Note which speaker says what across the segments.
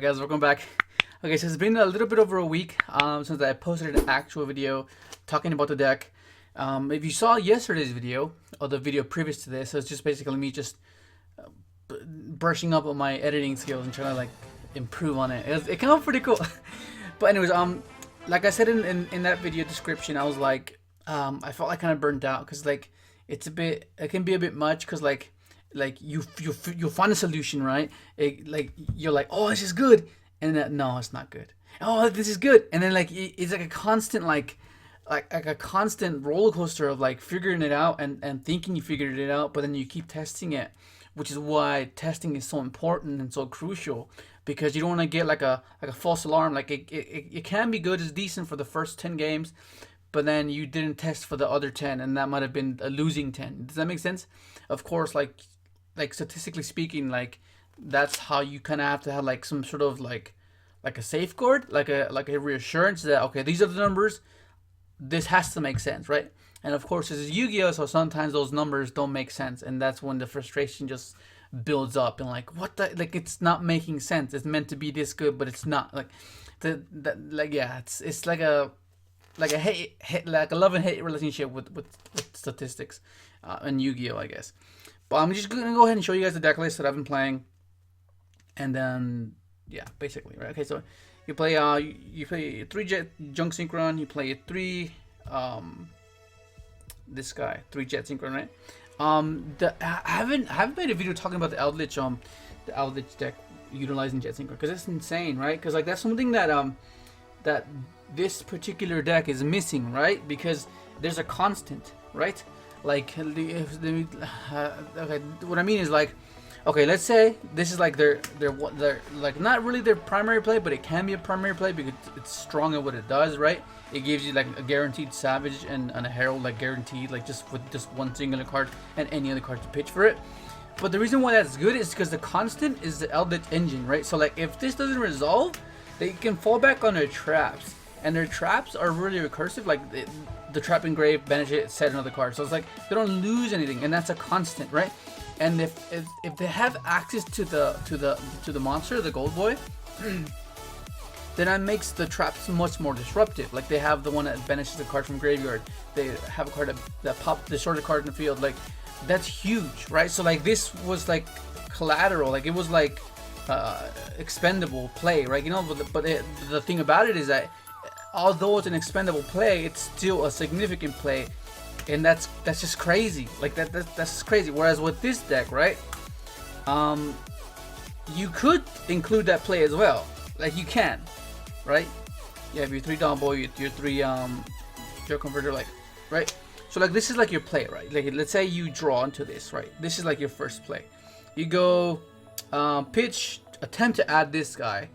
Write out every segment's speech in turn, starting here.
Speaker 1: Alright guys, welcome back. Okay, so it's been a little bit over a week since I posted an actual video talking about the deck. If you saw yesterday's video, or the video previous to this, it's just basically me just brushing up on my editing skills and trying to like improve on it. It came out pretty cool. But anyways, like I said in that video description, I was like, I felt like kind of burnt out because like it can be a bit much because like you find a solution, right? You're like, oh, this is good, and then no, it's not good. Oh, this is good, and then like it's like a constant like a constant roller coaster of like figuring it out and thinking you figured it out, but then you keep testing it, which is why testing is so important and so crucial, because you don't want to get like a false alarm. Like it can be good, it's decent for the first 10 games, but then you didn't test for the other 10, and that might have been a losing 10. Does that make sense? Of course, like statistically speaking, like that's how you kind of have to have like some sort of like a safeguard, like a reassurance that okay, these are the numbers, this has to make sense, right? And of course, this is Yu-Gi-Oh, so sometimes those numbers don't make sense, and that's when the frustration just builds up and like, what the, like, it's not making sense. It's meant to be this good, but it's not. Like yeah, it's like a hate like a love and hate relationship with statistics and Yu-Gi-Oh, I guess. But I'm just gonna go ahead and show you guys the deck list that I've been playing, and then yeah, basically, right? Okay, so you play 3 Jet Junk Synchron, you play 3 this guy 3 Jet Synchron, right? I haven't made a video talking about the LLDS deck utilizing Jet Synchron because it's insane, right? Because like that's something that that this particular deck is missing, right? Because there's a constant, right? Like, okay, what I mean is like, okay, let's say this is like their like not really their primary play, but it can be a primary play because it's strong at what it does, right? It gives you like a guaranteed Savage and a Herald, like guaranteed, like just with just one singular card and any other card to pitch for it. But the reason why that's good is because the constant is the LLDS engine, right? So like if this doesn't resolve, they can fall back on their traps, and their traps are really recursive, like the trap engrave, banish it, set another card. So it's like they don't lose anything, and that's a constant, right? And if they have access to the monster, the gold boy, then that makes the traps much more disruptive. Like they have the one that banishes the card from graveyard. They have a card that pop the shorter card in the field. Like that's huge, right? So like this was like collateral. Like it was like expendable play, right? You know, but the thing about it is that although it's an expendable play, it's still a significant play, and that's just crazy. Like that's just crazy. Whereas with this deck, right, you could include that play as well. Like you can, right? You have your 3 Doppel, your 3 Joe Converter, like, right? So like this is like your play, right? Like let's say you draw into this, right? This is like your first play. You go pitch, attempt to add this guy,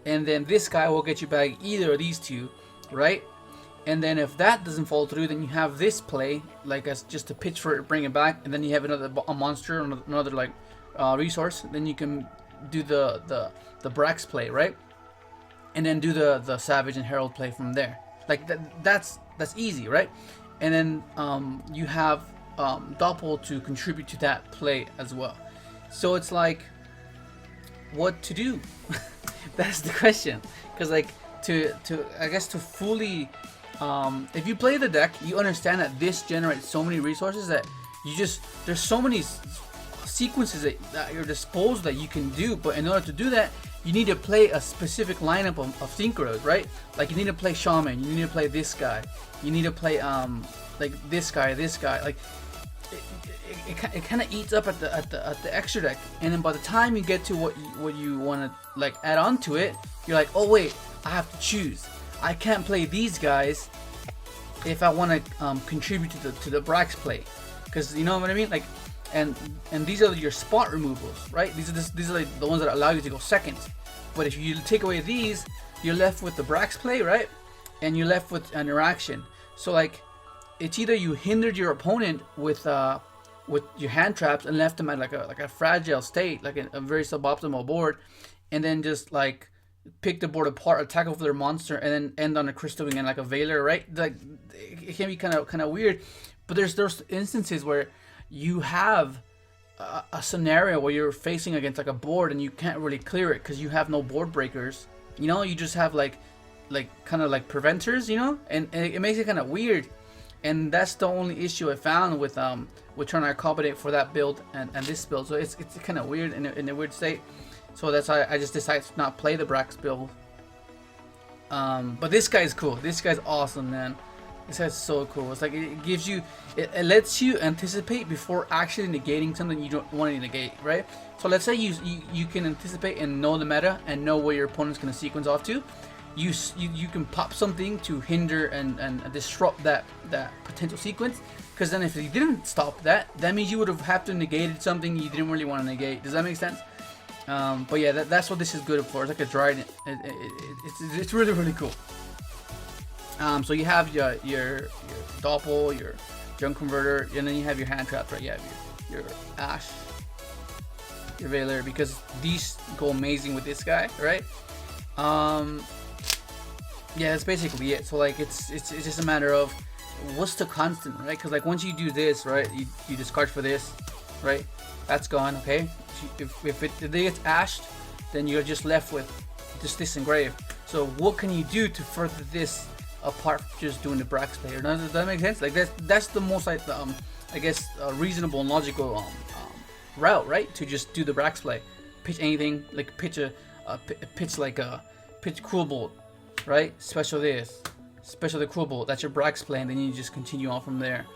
Speaker 1: and then this guy will get you back either of these two, right? And then if that doesn't fall through, then you have this play, like as just to pitch for it, bring it back, and then you have a monster, another like resource. Then you can do the Brax play, right? And then do the Savage and Herald play from there. Like that's easy, right? And then you have Doppel to contribute to that play as well. So it's like, what to do? That's the question. Because like to I guess to fully if you play the deck, you understand that this generates so many resources that there's so many sequences at your disposal that you can do. But in order to do that, you need to play a specific lineup of synchros, right? Like you need to play Shaman, you need to play this guy, you need to play like this guy. Like it kind of eats up at the extra deck, and then by the time you get to what you want to like add on to it, you're like, oh wait, I have to choose. I can't play these guys if I want to contribute to the Brax play, because you know what I mean. Like, and these are your spot removals, right? These are like the ones that allow you to go second. But if you take away these, you're left with the Brax play, right? And you're left with an interaction. So like, it's either you hindered your opponent with your hand traps and left them at like a fragile state, like a very suboptimal board, and then just like pick the board apart, attack over their monster, and then end on a Crystal Wing and like a Veiler, right? Like it can be kind of weird. But there's instances where you have a scenario where you're facing against like a board and you can't really clear it because you have no board breakers. You know, you just have like kind of like preventers, you know, and it makes it kind of weird. And that's the only issue I found with trying to accommodate for that build and this build. So it's kind of weird in a weird state. So that's why I just decided to not play the Brax build. But this guy's cool. This guy's awesome, man. This guy's so cool. It's like it gives you, it lets you anticipate before actually negating something you don't want to negate, right? So let's say you can anticipate and know the meta and know where your opponent's gonna sequence off to. You can pop something to hinder and disrupt that potential sequence. Because then if you didn't stop that means you would have to negated something you didn't really want to negate. Does that make sense? But yeah, that's what this is good for. It's like a Trident. It's really, really cool. So you have your Doppel, your Junk Converter, and then you have your hand traps, right? You have your Ash, your Veiler, because these go amazing with this guy, right? Yeah, that's basically it. So like it's just a matter of what's the constant, right? Because like once you do this, right, you discard for this, right? That's gone, okay? If they get ashed, then you're just left with just this engrave. So what can you do to further this apart from just doing the Brax play? Does that make sense? Like that's the most like I guess reasonable and logical route, right? To just do the Brax play, pitch anything, like pitch Cruel Bolt, right? Special the Cruel Bolt. That's your Brax play, and then you just continue on from there,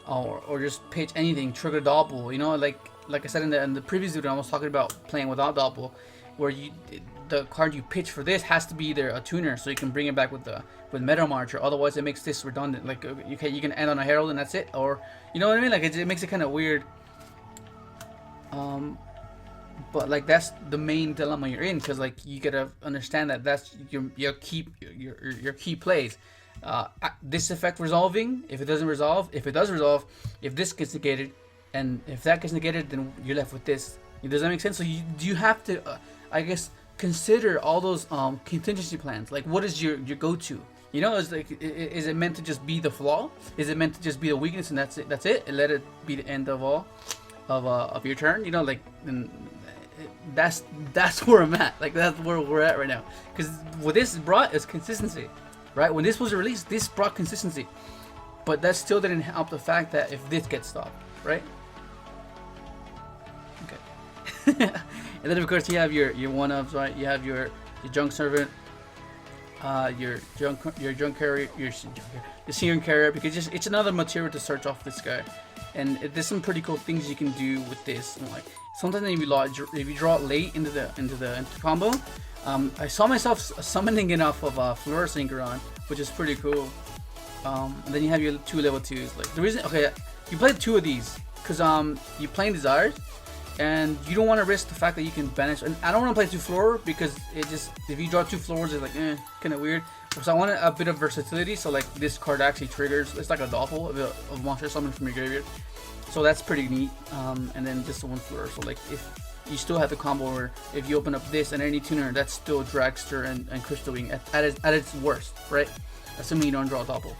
Speaker 1: or just pitch anything, trigger Doppel. You know, like I said in the previous video, I was talking about playing without Doppel, where the card you pitch for this has to be either a tuner, so you can bring it back with Meta Marcher. Otherwise, it makes this redundant. Like you can end on a Herald and that's it, or you know what I mean? Like it makes it kind of weird. But like that's the main dilemma you're in, because like you gotta understand that that's your key plays. This effect resolving, if it doesn't resolve, if it does resolve, if this gets negated, and if that gets negated, then you're left with this. Does that make sense? So you have to, I guess, consider all those contingency plans. Like, what is your go-to? You know, is it meant to just be the flaw? Is it meant to just be the weakness, and that's it, and let it be the end of all of your turn? You know, like, and that's where I'm at. Like, that's where we're at right now. Because what this brought is consistency, right? When this was released, this brought consistency, but that still didn't help the fact that if this gets stopped, right? Okay. And then of course you have your one-ups, right? You have your Junk Servant, your junk carrier, your Searing Carrier, because it's another material to search off this guy. And there's some pretty cool things you can do with this. And like sometimes if you draw it late into the combo, I saw myself summoning it off of Flora Synchron, which is pretty cool. And then you have your 2 level 2s. Like the reason, okay, you played 2 of these because you playing Desires, and you don't want to risk the fact that you can banish. And I don't want to play 2 Flora because it just, if you draw 2 floors, it's like kind of weird. So I wanted a bit of versatility. So like this card actually triggers. It's like a Doppel of monster summon from your graveyard. So that's pretty neat. And then just 1 Flora. So like if you still have the combo where if you open up this and any tuner, that's still Dragster and Crystal Wing at its worst, right? Assuming you don't draw a Doppel.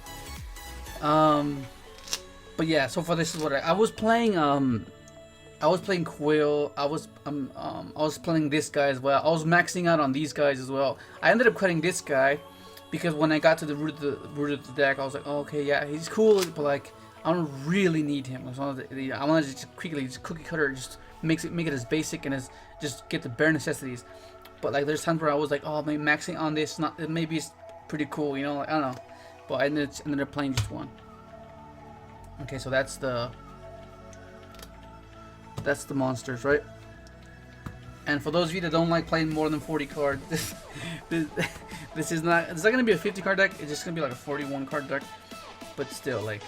Speaker 1: But yeah, so far this is what I was playing. I was playing Quill. I was playing this guy as well. I was maxing out on these guys as well. I ended up cutting this guy because when I got to the root of the deck, I was like, oh, okay, yeah, he's cool, but like I don't really need him. I want to just quickly just cookie cutter, just make it as basic and as just get the bare necessities. But like there's times where I was like, oh, maybe maxing on this, maybe it's pretty cool, you know, like, I don't know. But I ended up playing just 1. Okay, so that's the monsters, right? And for those of you that don't like playing more than 40 cards, this is not gonna be a 50 card deck. It's just gonna be like a 41 card deck. But still, like,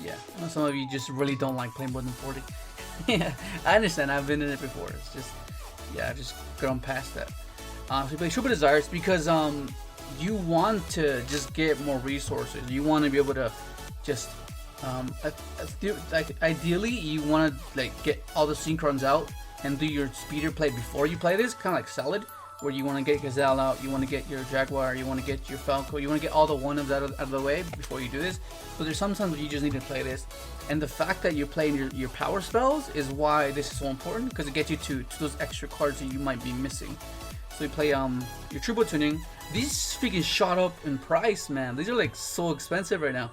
Speaker 1: yeah, I know some of you just really don't like playing more than 40. Yeah, I understand. I've been in it before. It's just, yeah, I've just gone past that. So you play Super Desires because you want to just get more resources. You want to be able to just like ideally you want to like get all the synchrons out and do your speeder play before you play this, kind of like Salad, where you want to get Gazelle out, you want to get your Jaguar, you want to get your Falco, you want to get all the one-ups out of the way before you do this. So there's sometimes you just need to play this, and the fact that you're playing your power spells is why this is so important, because it gets you to those extra cards that you might be missing. So you play your Turbo Tuning. These freaking shot up in price, man. These are like so expensive right now.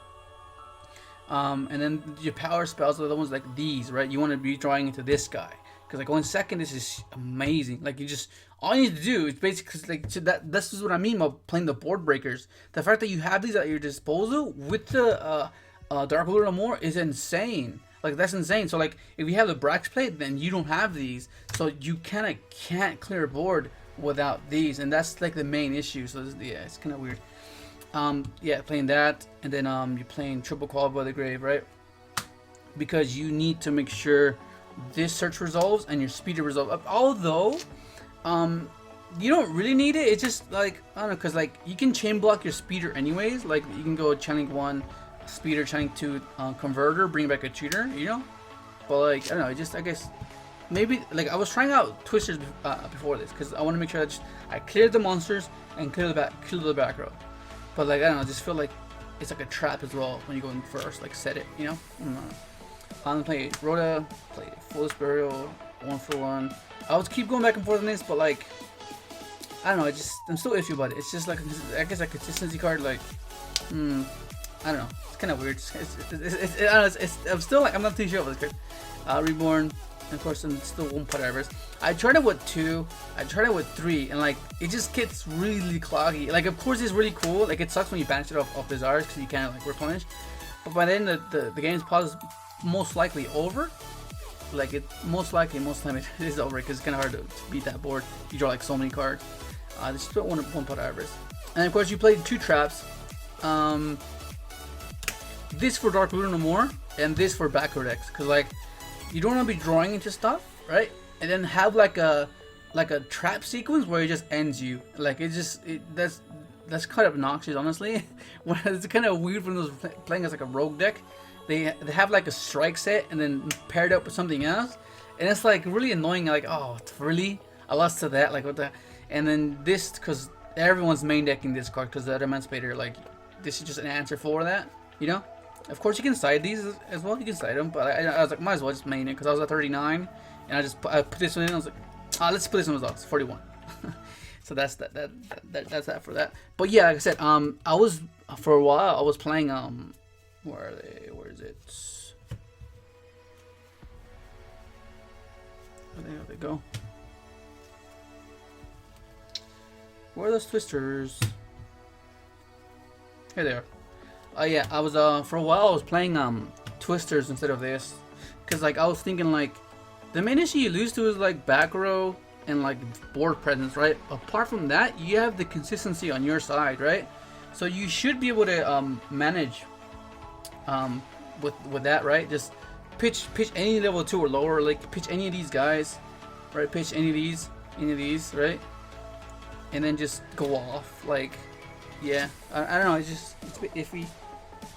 Speaker 1: And then your power spells are the ones like these, right? You want to be drawing into this guy. Because like 1 second, this is amazing. Like you just, all you need to do is basically like this is what I mean by playing the board breakers. The fact that you have these at your disposal with the Dark Blue no More is insane. Like that's insane. So like if you have the Brax plate, then you don't have these. So you kind of can't clear a board without these, and that's like the main issue. So this, yeah, it's kind of weird. Yeah, playing that, and then you're playing Triple Call by the Grave, right? Because you need to make sure this search resolves and your speeder resolves. Although you don't really need it. It's just like, I don't know, because like you can chain block your speeder anyways. Like you can go channeling 1 speeder, channeling 2 converter, bring back a tutor, you know. But like I don't know, it just, I guess maybe like I was trying out twisters before this because I want to make sure that I cleared the monsters and clear the back row. But like I don't know, I just feel like it's like a trap as well when you go in first, like set it, you know. I don't know. I'm gonna play Rhoda, play Fullest Burial, 1 for 1. I would keep going back and forth on this, but like I don't know, I'm still iffy about it. It's just like, I guess a consistency card, like I don't know, it's kind of weird. I'm still like, I'm not too sure about this card. Reborn, and of course I'm still 1 pot Iris. I tried it with 2, I tried it with 3, and like it just gets really cloggy. Like of course it's really cool, like it sucks when you banish it off Bizarres because you can't like replenish, but by then the game's pause most likely over. Like it most time it is over because it's kind of hard to beat that board. You draw like so many cards. This is 1 pot Iris, and of course you play 2 traps. This for Dark Blue no More, and this for back row decks, because like you don't want to be drawing into stuff, right? And then have like a trap sequence where it just ends you. Like that's kind of obnoxious, honestly. It's kind of weird when those playing as like a rogue deck. They have like a strike set and then paired up with something else, and it's like really annoying. Like, oh, really? I lost to that. Like what the? And then this, because everyone's main decking this card because the other Emancipator, like this is just an answer for that, you know. Of course you can side these as well. You can side them, but I was like, might as well just main it because I was at 39, and I put this one in. I was like, let's put this one as well. It's 41. So that's that for that. But yeah, like I said, I was for a while I was playing where are they? Where is it? There they go. Where are those twisters? Here they are. Yeah, I was for a while I was playing twisters instead of this, cause like I was thinking like the main issue you lose to is like back row and like board presence, right? Apart from that, you have the consistency on your side, right? So you should be able to manage with that, right? Just pitch any level 2 or lower, like pitch any of these guys, right? Pitch any of these, right? And then just go off, like, yeah. I don't know, it's a bit iffy,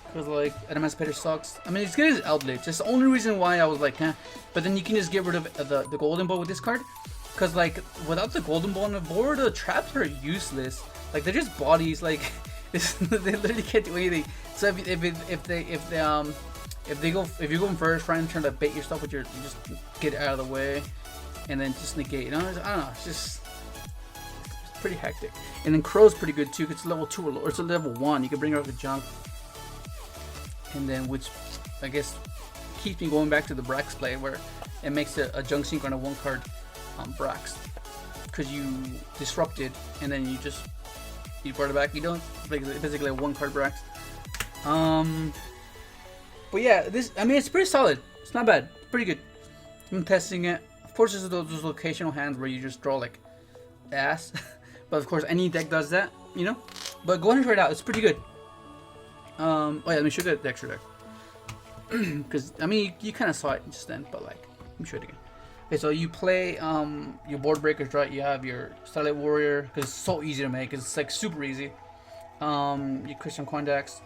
Speaker 1: because like an Emancipator sucks. I mean, it's good as Eldritch. That's the only reason why I was like, huh. But then you can just get rid of the golden ball with this card, because like without the golden ball on the board, the traps are useless. Like they're just bodies. Like they literally can't do anything. So if you go in first, try and turn to bait your stuff with you just get it out of the way, and then just negate. You know, I don't know. It's pretty hectic. And then Crow's pretty good too. It's level 2 or lower. It's a level 1. You can bring her up to junk, and then which I guess keeps me going back to the Brax play where it makes a junk synchron on a 1 card Brax, because you disrupted and then you brought it back. You don't basically a 1 card Brax. But yeah, it's pretty solid. It's not bad. It's pretty good. I'm testing it. Of course, there's those locational hands where you just draw like ass. But of course, any deck does that, you know. But go ahead and try it out. It's pretty good. Oh yeah, let me show you the extra deck. Because I mean, you kind of saw it just then, but like, let me show it again. Okay, so you play your board breakers, right? You have your Starlight Warrior, because it's so easy to make. It's like super easy. Your Christian Quandax,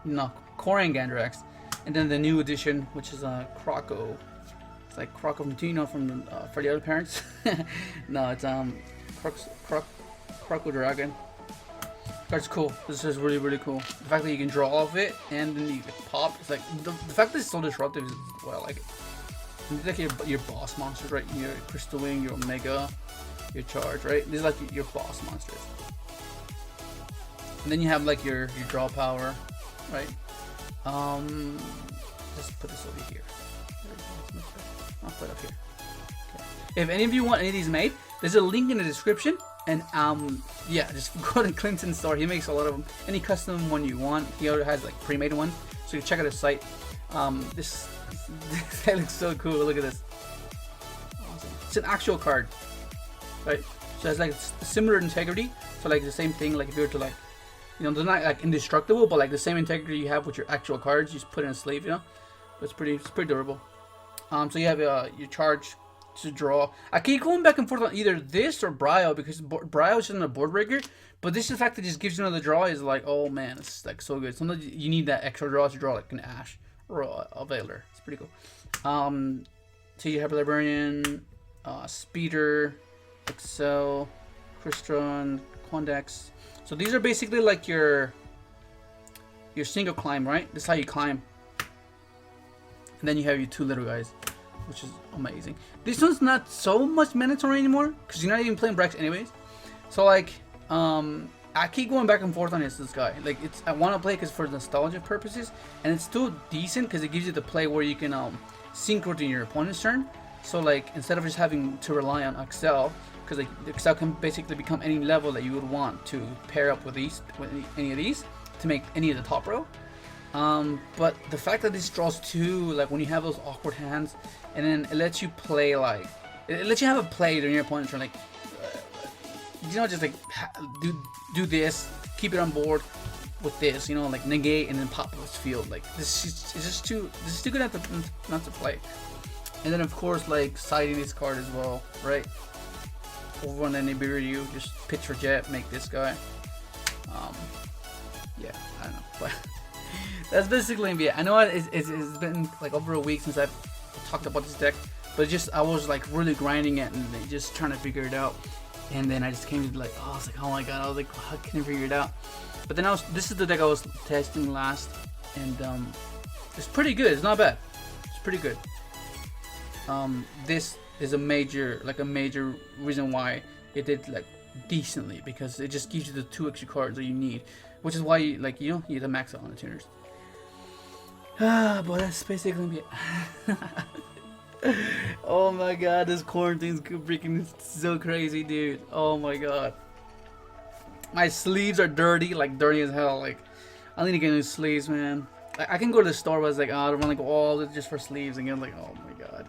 Speaker 1: no, Koran Gandrax, and then the new edition, which is Croco. It's like Croco from Tino from for the other parents. No, it's Croco Dragon. That's cool. This is really cool. The fact that you can draw off it and then you pop. It's like the fact that it's so disruptive is well, I like it. These are like your boss monsters, right? Your Crystal Wing, your Omega, your Charge, right? These are like your boss monsters. And then you have like your draw power, right? Just put this over here. I'll put it up here. Okay. If any of you want any of these made, there's a link in the description. And yeah, just go to Clinton's store. He makes a lot of them. Any custom one you want. He already has like pre-made ones, so you can check out his site. This that looks so cool. Look at this. Awesome. It's an actual card, right? So it's like similar integrity. So like the same thing. Like if you were to like, you know, they're not like indestructible, but like the same integrity you have with your actual cards, you just put in a sleeve. You know, but it's pretty durable. So you have your Charge to draw. I keep going back and forth on either this or Brio, because Brio is just a board breaker, but this is the fact that it just gives you another draw is like, oh man, it's like so good. Sometimes you need that extra draw to draw like an Ash or a Veiler. It's pretty cool. So you have Librarian, Speeder, Excel, Crystron, Quandex. So these are basically like your single climb, right? This is how you climb. And then you have your two little guys, which is amazing. This one's not so much mandatory anymore because you're not even playing Brex anyways. So like, I keep going back and forth on this guy. Like I want to play because for nostalgia purposes, and it's still decent because it gives you the play where you can synchro to your opponent's turn. So like instead of just having to rely on Excel, because like Excel can basically become any level that you would want to pair up with any of these to make any of the top row. But the fact that this draws two, like when you have those awkward hands, and then it lets you play like, it lets you have a play during your opponent's turn, like, you know, just like do this, keep it on board with this, you know, like negate and then pop up its field. Like this is just too good not to play. And then of course like siding this card as well, right? Over on the Nibiru, just pitch for jet, make this guy. Yeah, I don't know, but. That's basically it. I know it's been like over a week since I've talked about this deck, but just I was like really grinding it and just trying to figure it out. And then I just came to like, oh, I was like, oh my god, I was like, how can I figure it out? But then this is the deck I was testing last, and it's pretty good. It's not bad. It's pretty good. This is a major reason why it did like decently, because it just gives you the 2 extra cards that you need, which is why you need to max out on the tuners. But that's basically it. Oh my god, this quarantine's freaking so crazy, dude. Oh my god. My sleeves are dirty, like dirty as hell. Like, I need to get new sleeves, man. I can go to the store, but it's like, oh, I don't want to go all just for sleeves again. Like, oh my god.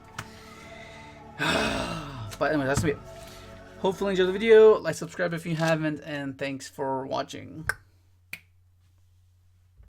Speaker 1: But anyway, that's it. Hopefully enjoy the video. Like, subscribe if you haven't, and thanks for watching.